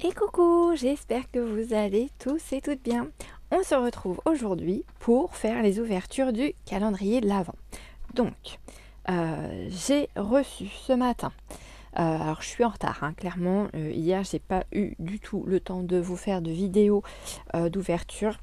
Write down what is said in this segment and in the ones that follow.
Et coucou, j'espère que vous allez tous et toutes bien. On se retrouve aujourd'hui pour faire les ouvertures du calendrier de l'Avent. Donc, j'ai reçu ce matin, alors je suis en retard, hein, clairement, hier j'ai pas eu du tout le temps de vous faire de vidéo d'ouverture.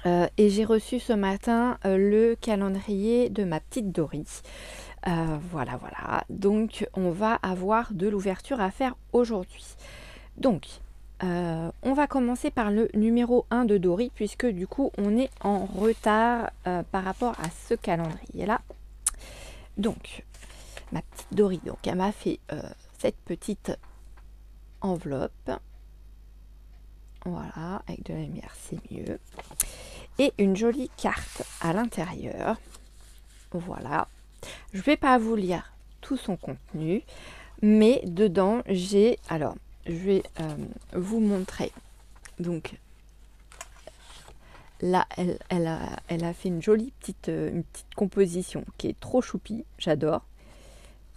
Et j'ai reçu ce matin le calendrier de ma petite Dory. Voilà, donc on va avoir de l'ouverture à faire aujourd'hui. Donc, on va commencer par le numéro 1 de Dory, puisque du coup, on est en retard par rapport à ce calendrier-là. Donc, ma petite Dory, donc, elle m'a fait cette petite enveloppe. Voilà, avec de la lumière, c'est mieux. Et une jolie carte à l'intérieur. Voilà. Je ne vais pas vous lire tout son contenu, mais dedans, j'ai... Alors, je vais vous montrer. Donc là, elle a fait une jolie une petite composition qui est trop choupie. J'adore.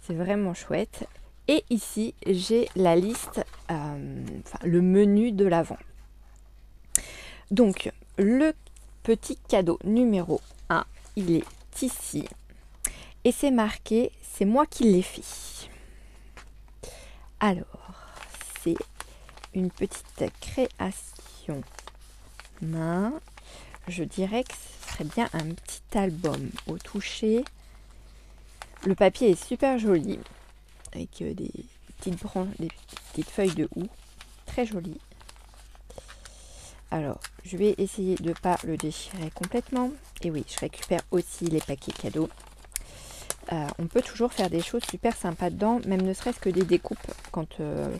C'est vraiment chouette. Et ici, j'ai la liste, le menu de l'Avent. Donc, le petit cadeau numéro 1, il est ici. Et c'est marqué, c'est moi qui l'ai fait. Alors, c'est une petite création main. Je dirais que ce serait bien un petit album au toucher. Le papier est super joli, avec des petites branches, des petites feuilles de houx, très joli. Alors, je vais essayer de ne pas le déchirer complètement. Et oui, je récupère aussi les paquets cadeaux. On peut toujours faire des choses super sympas dedans, même ne serait-ce que des découpes quand on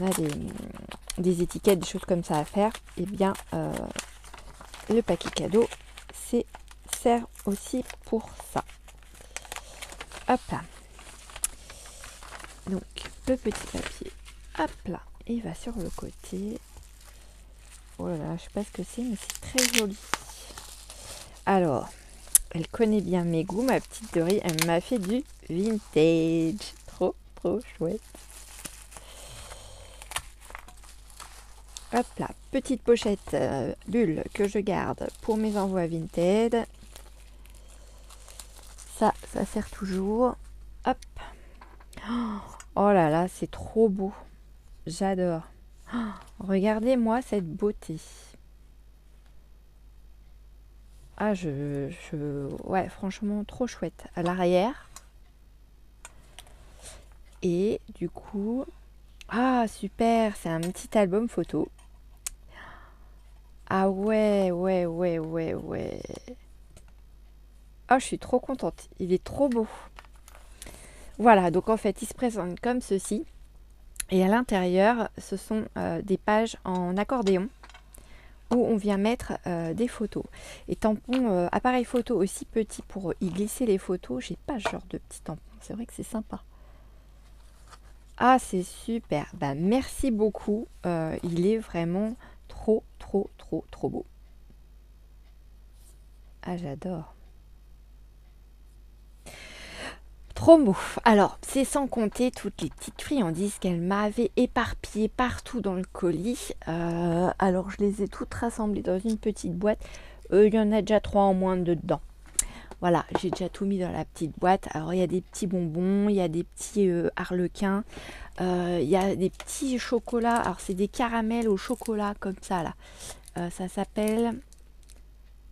a des étiquettes, des choses comme ça à faire. Et bien, le paquet cadeau sert aussi pour ça. Hop là. Donc, le petit papier, hop là, il va sur le côté. Oh là là, je sais pas ce que c'est, mais c'est très joli. Alors, elle connaît bien mes goûts, ma petite Dory. Elle m'a fait du vintage. Trop chouette. Hop là, petite pochette bulle que je garde pour mes envois Vinted. Ça sert toujours. Hop. Oh là là, c'est trop beau. J'adore. Oh, regardez-moi cette beauté. Ah, ouais, franchement, trop chouette. À l'arrière. Et du coup... Ah, super, c'est un petit album photo. Ah ouais. Oh, je suis trop contente. Il est trop beau. Voilà, donc en fait, il se présente comme ceci. Et à l'intérieur, ce sont des pages en accordéon où on vient mettre des photos. Et tampon, appareil photo aussi petit pour y glisser les photos. J'ai pas ce genre de petit tampon. C'est vrai que c'est sympa. Ah, c'est super. Bah, merci beaucoup. Il est vraiment trop beau. Ah, j'adore. Trop beau. Alors, c'est sans compter toutes les petites friandises qu'elle m'avait éparpillées partout dans le colis. Alors, je les ai toutes rassemblées dans une petite boîte. Il y en a déjà 3 en moins dedans. Voilà, j'ai déjà tout mis dans la petite boîte. Alors, il y a des petits bonbons, il y a des petits harlequins, il y a des petits chocolats. Alors, c'est des caramels au chocolat comme ça, là. Ça s'appelle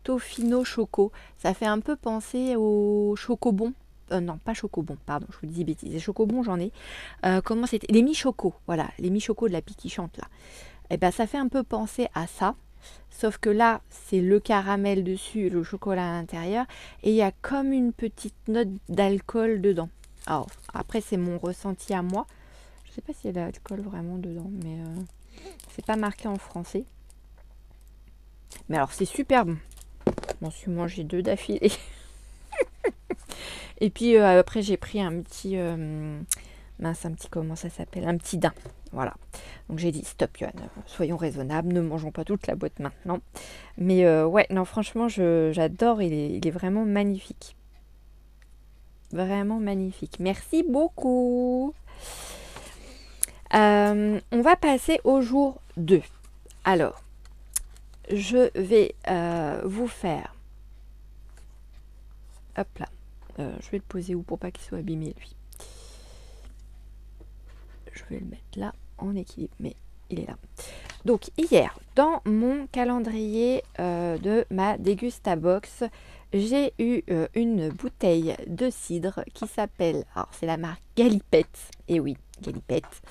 Tofino Choco. Ça fait un peu penser au chocobon. Non, pas chocobon, pardon, je vous dis bêtises. Les chocobons, j'en ai. Comment c'était? Les mi-chocos, voilà, les mi-chocos de la Pie qui chante là. Et ben, ça fait un peu penser à ça. Sauf que là, c'est le caramel dessus, le chocolat à l'intérieur. Et il y a comme une petite note d'alcool dedans. Alors, après, c'est mon ressenti à moi. Je sais pas s'il y a de l'alcool vraiment dedans, mais c'est pas marqué en français. Mais alors, c'est super bon. Je m'en suis mangé 2 d'affilée. Et puis après j'ai pris un petit comment ça s'appelle, un petit daim, voilà. Donc j'ai dit stop Yoann, soyons raisonnables, ne mangeons pas toute la boîte maintenant. Mais ouais, non franchement j'adore, il est vraiment magnifique. vraiment magnifique. Merci beaucoup. On va passer au jour 2. Alors, je vais vous faire... Hop là. Je vais le poser où pour pas qu'il soit abîmé, lui. Je vais le mettre là, en équilibre, mais il est là. Donc, hier, dans mon calendrier de ma Dégustabox, j'ai eu une bouteille de cidre qui s'appelle... Alors, c'est la marque Galipette. Et oui, Galipette.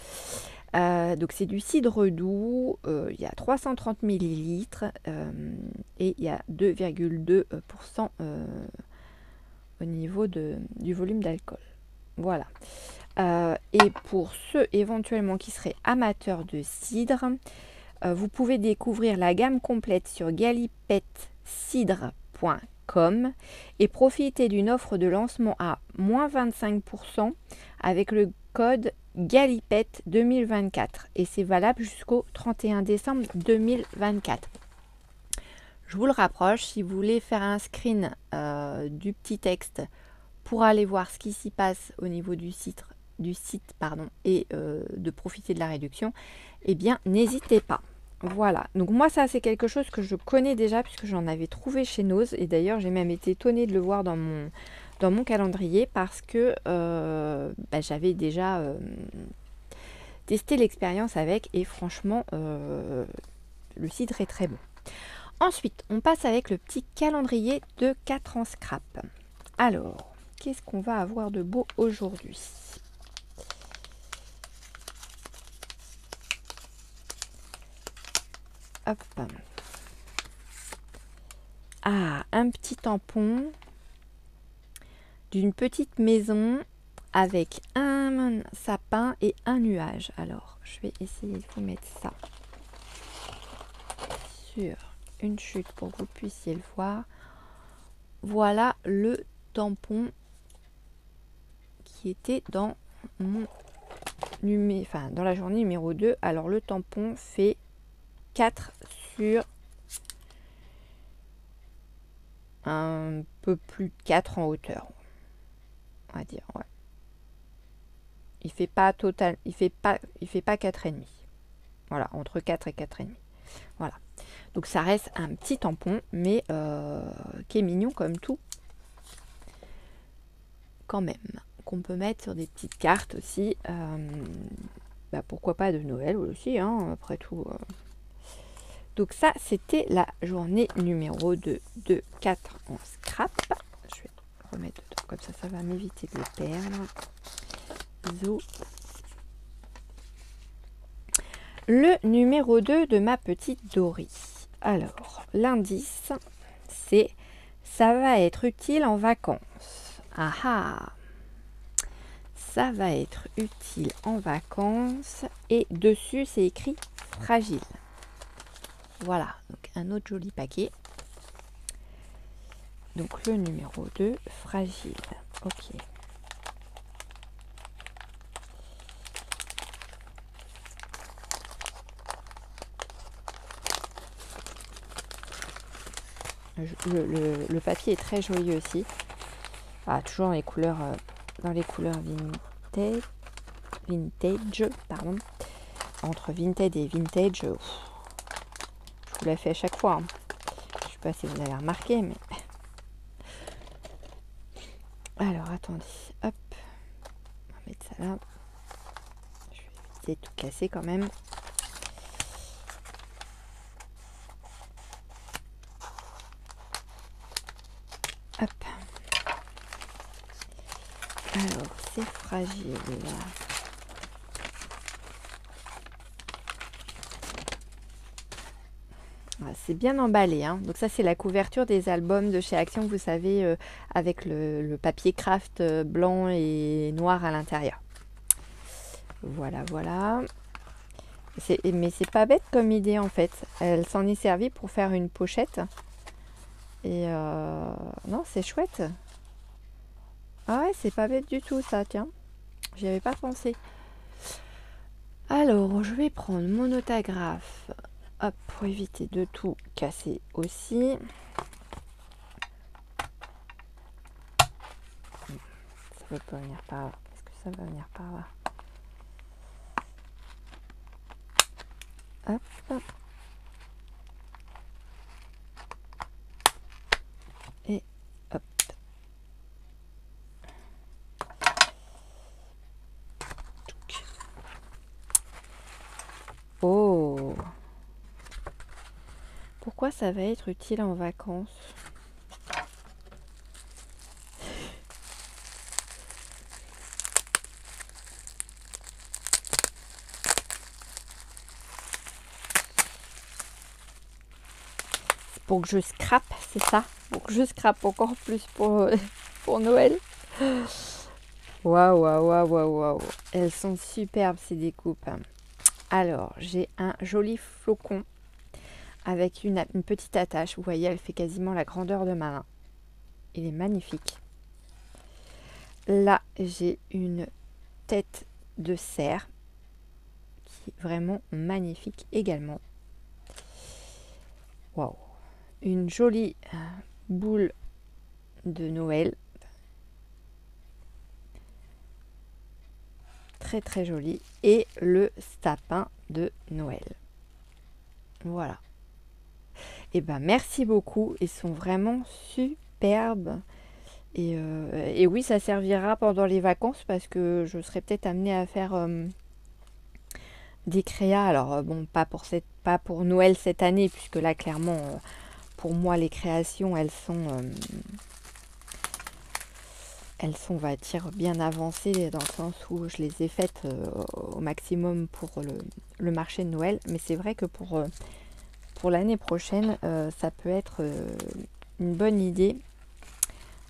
Donc c'est du cidre doux, il y a 330 millilitres et il y a 2,2% au niveau du volume d'alcool. Voilà. Et pour ceux éventuellement qui seraient amateurs de cidre, vous pouvez découvrir la gamme complète sur galipettecidre.com et profiter d'une offre de lancement à moins 25% avec le code Galipette 2024 et c'est valable jusqu'au 31 décembre 2024. Je vous le rapproche, si vous voulez faire un screen du petit texte pour aller voir ce qui s'y passe au niveau du site et de profiter de la réduction, eh bien n'hésitez pas. Voilà, donc moi ça c'est quelque chose que je connais déjà puisque j'en avais trouvé chez Nose et d'ailleurs j'ai même été étonnée de le voir dans mon calendrier parce que j'avais déjà testé l'expérience avec et franchement le cidre est très bon. Ensuite on passe avec le petit calendrier de 4 ans scrap. Alors qu'est-ce qu'on va avoir de beau aujourd'hui? Hop. Ah, un petit tampon d'une petite maison avec un sapin et un nuage. Alors, je vais essayer de vous mettre ça sur une chute pour que vous puissiez le voir. Voilà le tampon qui était dans mon dans la journée numéro 2. Alors, le tampon fait 4 sur un peu plus de 4 en hauteur. On va dire, ouais. Il fait pas 4,5. Voilà, entre 4 et 4,5. Voilà. Donc ça reste un petit tampon, mais qui est mignon comme tout. Quand même. Qu'on peut mettre sur des petites cartes aussi. Pourquoi pas de Noël aussi, hein, après tout. Donc ça, c'était la journée numéro 2 de 4 en scrap. Je vais remettre dedans, comme ça va m'éviter de le perdre. Le numéro 2 de ma petite Dory. Alors, l'indice, c'est ça va être utile en vacances. Ah ah! Ça va être utile en vacances. Et dessus, c'est écrit fragile. Voilà, donc un autre joli paquet. Donc le numéro 2, fragile. Ok. Le papier est très joli aussi. Ah, toujours dans les couleurs, vintage, pardon. Entre vintage et vintage, je vous la fais à chaque fois. Hein. Je ne sais pas si vous avez remarqué, mais... Alors, attendez. Hop. On va mettre ça là. Je vais éviter de tout casser quand même. Hop. Alors, c'est fragile. C'est bien emballé, hein. Donc ça c'est la couverture des albums de chez Action, vous savez, avec le papier craft blanc et noir à l'intérieur. Voilà, voilà. Mais c'est pas bête comme idée en fait. Elle s'en est servie pour faire une pochette. Et non, c'est chouette. Ah ouais, c'est pas bête du tout ça, tiens. J'y avais pas pensé. Alors, je vais prendre mon autographe. Hop, pour éviter de tout casser aussi. veut pas venir par là. Est-ce que ça va venir par là? Hop, hop. Et hop. Oh! Pourquoi ça va être utile en vacances? Pour que je scrape, c'est ça? Pour que je scrape encore plus pour Noël. Waouh, waouh, waouh, waouh, waouh. Elles sont superbes ces découpes. Alors, j'ai un joli flocon avec une petite attache. Vous voyez, elle fait quasiment la grandeur de ma main. Il est magnifique. Là, j'ai une tête de cerf qui est vraiment magnifique également. Waouh! Une jolie boule de Noël. Très très jolie. Et le sapin de Noël. Voilà. Et ben merci beaucoup. Ils sont vraiment superbes. Et oui, ça servira pendant les vacances parce que je serai peut-être amenée à faire des créas. Alors bon, pas pour Noël cette année, puisque là clairement, pour moi, les créations, elles sont, on va dire, bien avancées dans le sens où je les ai faites au maximum pour le marché de Noël. Mais c'est vrai que pour l'année prochaine, ça peut être une bonne idée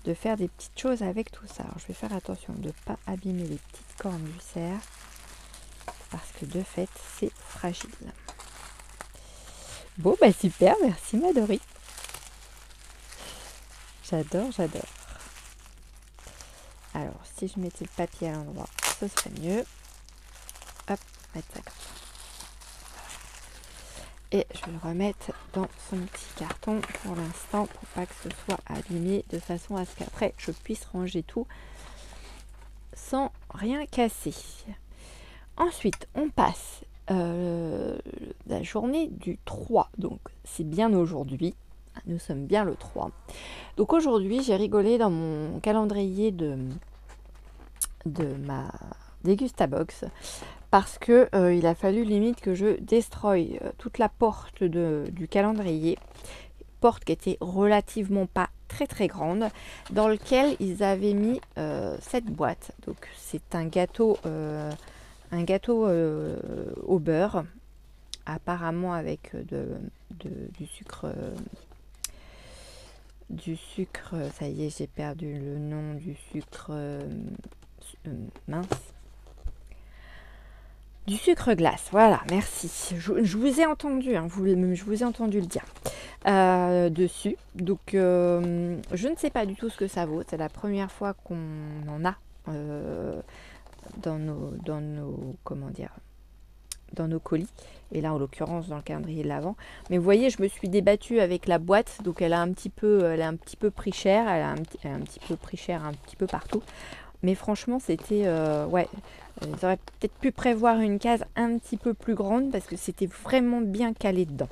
de faire des petites choses avec tout ça. Alors, je vais faire attention de ne pas abîmer les petites cornes du cerf parce que de fait, c'est fragile. Bon, bah super, merci Madori. J'adore, j'adore. Alors, si je mettais le papier à l'endroit, ce serait mieux. Hop, mettre ça comme ça. Et je vais le remettre dans son petit carton pour l'instant pour pas que ce soit abîmé, de façon à ce qu'après je puisse ranger tout sans rien casser. Ensuite, on passe la journée du 3, donc c'est bien aujourd'hui. Nous sommes bien le 3. Donc aujourd'hui, j'ai rigolé dans mon calendrier de ma Dégustabox parce que il a fallu limite que je destroy toute la porte du calendrier, porte qui était relativement pas très très grande, dans lequel ils avaient mis cette boîte. Donc c'est un gâteau au beurre, apparemment avec du sucre. Ça y est, j'ai perdu le nom du sucre mince. Du sucre glace, voilà, merci. Je vous ai entendu, hein, je vous ai entendu le dire dessus. Donc, je ne sais pas du tout ce que ça vaut. C'est la première fois qu'on en a dans nos colis. Et là, en l'occurrence, dans le calendrier de l'Avent. Mais vous voyez, je me suis débattue avec la boîte. Donc, elle a un petit peu pris cher. Elle a un petit peu pris cher un petit peu partout. Mais franchement, c'était... ouais, ils auraient peut-être pu prévoir une case un petit peu plus grande parce que c'était vraiment bien calé dedans.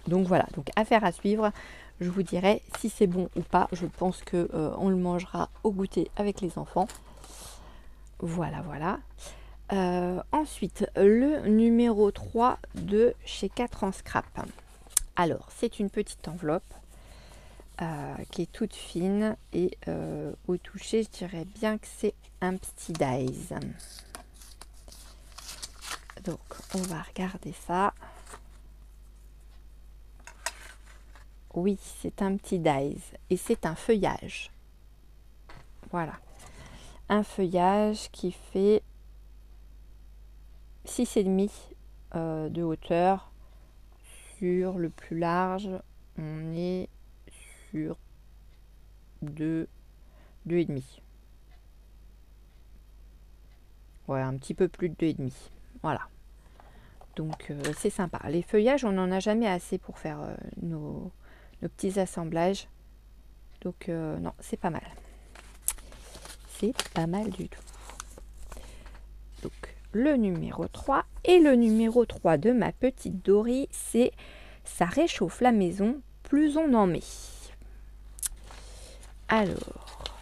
Donc voilà, donc affaire à suivre. Je vous dirai si c'est bon ou pas. Je pense que on le mangera au goûter avec les enfants. Voilà, voilà. Ensuite, le numéro 3 de chez 4 en scrap. Alors, c'est une petite enveloppe qui est toute fine et au toucher, je dirais bien que c'est un petit dice. Donc, on va regarder ça. Oui, c'est un petit dice et c'est un feuillage. Voilà. Un feuillage qui fait 6,5 de hauteur. Sur le plus large, on est sur 2,5. Ouais, un petit peu plus de 2,5. Voilà. Donc c'est sympa. Les feuillages, on n'en a jamais assez pour faire nos petits assemblages. Donc non, c'est pas mal. c'est pas mal du tout. Donc le numéro 3 et le numéro 3 de ma petite Dory, c'est ça réchauffe la maison, plus on en met. Alors,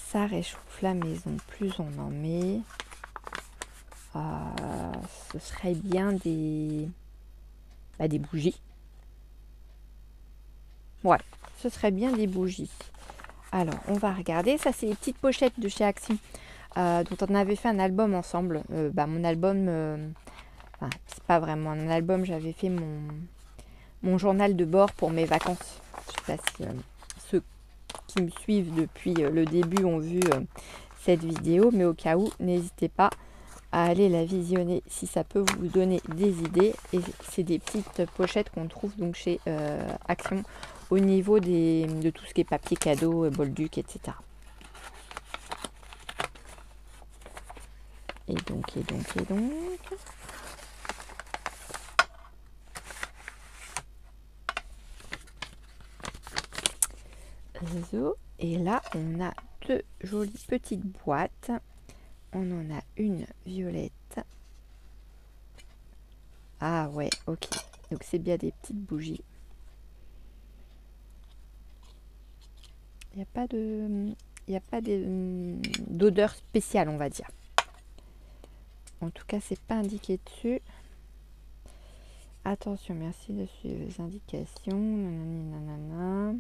ça réchauffe la maison, plus on en met. Ce serait bien des bougies. Ouais, ce serait bien des bougies. Alors, on va regarder. Ça, c'est les petites pochettes de chez Action, dont on avait fait un album ensemble. Mon album, c'est pas vraiment un album. J'avais fait mon journal de bord pour mes vacances. Je sais pas si ceux qui me suivent depuis le début ont vu cette vidéo, mais au cas où, n'hésitez pas à aller la visionner si ça peut vous donner des idées. Et c'est des petites pochettes qu'on trouve donc chez Action au niveau de tout ce qui est papier cadeau, bolduc, etc. Et donc. Et là, on a deux jolies petites boîtes. On en a une violette. Ah ouais, ok. Donc c'est bien des petites bougies. Il n'y a pas d'odeur spéciale, on va dire. En tout cas, c'est pas indiqué dessus. Attention, merci de suivre les indications. Nanana.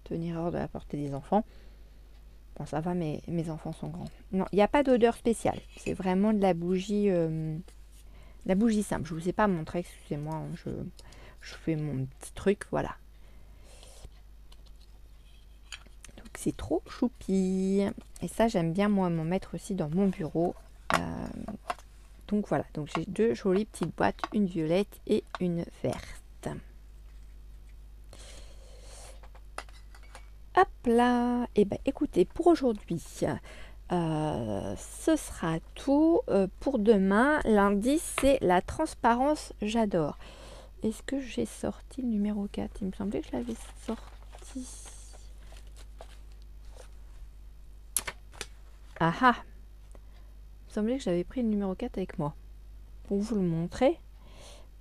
Tenir hors de la portée des enfants. Bon, ça va, mais mes enfants sont grands. Non, il n'y a pas d'odeur spéciale. C'est vraiment de la bougie simple. Je ne vous ai pas montré, excusez-moi. Hein, je fais mon petit truc, voilà. Donc, c'est trop choupi. Et ça, j'aime bien, moi, m'en mettre aussi dans mon bureau. Donc, voilà. Donc, j'ai deux jolies petites boîtes. Une violette et une verte. Hop là, et ben écoutez, pour aujourd'hui, ce sera tout. Pour demain, lundi, c'est la transparence, j'adore. Est-ce que j'ai sorti le numéro 4? Il me semblait que je l'avais sorti. Ah ah! Il me semblait que j'avais pris le numéro 4 avec moi. Pour vous le montrer,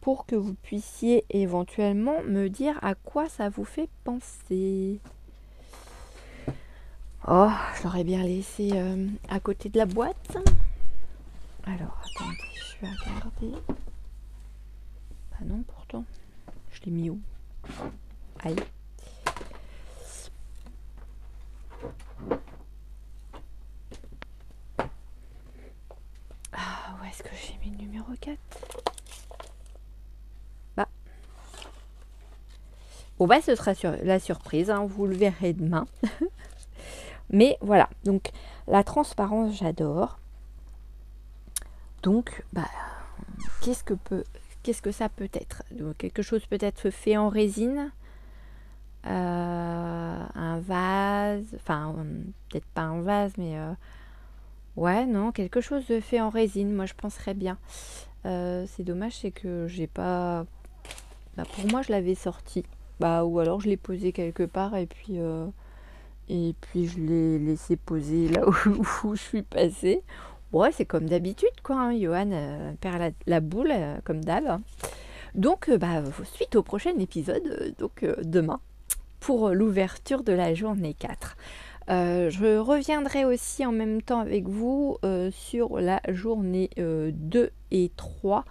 pour que vous puissiez éventuellement me dire à quoi ça vous fait penser. Oh, je l'aurais bien laissé à côté de la boîte. Alors, attendez, je vais regarder. Bah non, pourtant. Je l'ai mis où? Aïe. Ah, où est-ce que j'ai mis le numéro 4? Bah. Bon, bah, ce sera la surprise. Hein, vous le verrez demain. Mais voilà, donc la transparence, j'adore. Donc, qu'est-ce que ça peut être? Donc, quelque chose peut-être fait en résine, un vase, enfin, peut-être pas un vase, mais ouais, non, quelque chose de fait en résine, moi je penserais bien. C'est dommage, c'est que j'ai pas... pour moi, je l'avais sorti. Ou alors je l'ai posé quelque part et puis je l'ai laissé poser là où je suis passée. Ouais, c'est comme d'habitude, quoi. Hein, Johan perd la boule, comme d'hab. Hein. Donc, suite au prochain épisode, demain, pour l'ouverture de la journée 4. Je reviendrai aussi en même temps avec vous sur la journée 2 et 3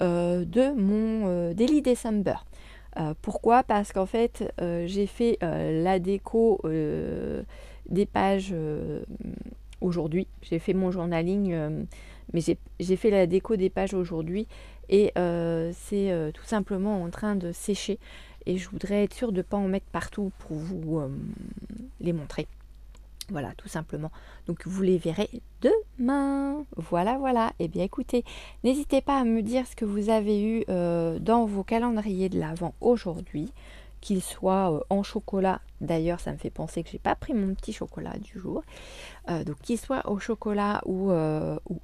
de mon Daily December. Pourquoi? Parce qu'en fait, j'ai fait la déco des pages aujourd'hui. J'ai fait mon journaling, mais j'ai fait la déco des pages aujourd'hui et c'est tout simplement en train de sécher. Et je voudrais être sûre de ne pas en mettre partout pour vous les montrer. Voilà, tout simplement. Donc, vous les verrez demain. Voilà, voilà. Eh bien, écoutez, n'hésitez pas à me dire ce que vous avez eu dans vos calendriers de l'Avent aujourd'hui. qu'il soit en chocolat. D'ailleurs, ça me fait penser que j'ai pas pris mon petit chocolat du jour. Donc qu'il soit au chocolat ou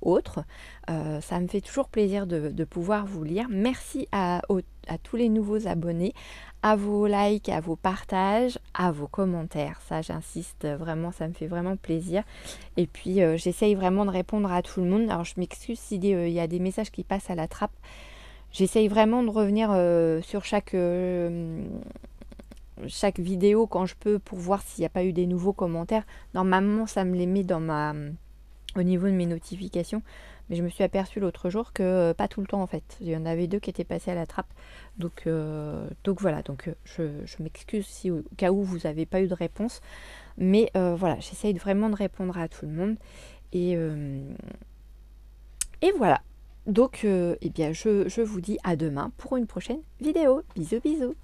autre, ça me fait toujours plaisir de pouvoir vous lire. Merci à tous les nouveaux abonnés, à vos likes, à vos partages, à vos commentaires. Ça, j'insiste vraiment, ça me fait vraiment plaisir. Et puis, j'essaye vraiment de répondre à tout le monde. Alors, je m'excuse s'il y a des messages qui passent à la trappe. J'essaye vraiment de revenir sur chaque vidéo quand je peux pour voir s'il n'y a pas eu des nouveaux commentaires. Normalement, ça me les met au niveau de mes notifications. Mais je me suis aperçue l'autre jour que pas tout le temps en fait. Il y en avait 2 qui étaient passés à la trappe. Donc voilà, je m'excuse si au cas où vous n'avez pas eu de réponse. Mais voilà, j'essaye vraiment de répondre à tout le monde. Et voilà. Donc eh bien, je vous dis à demain pour une prochaine vidéo. Bisous bisous.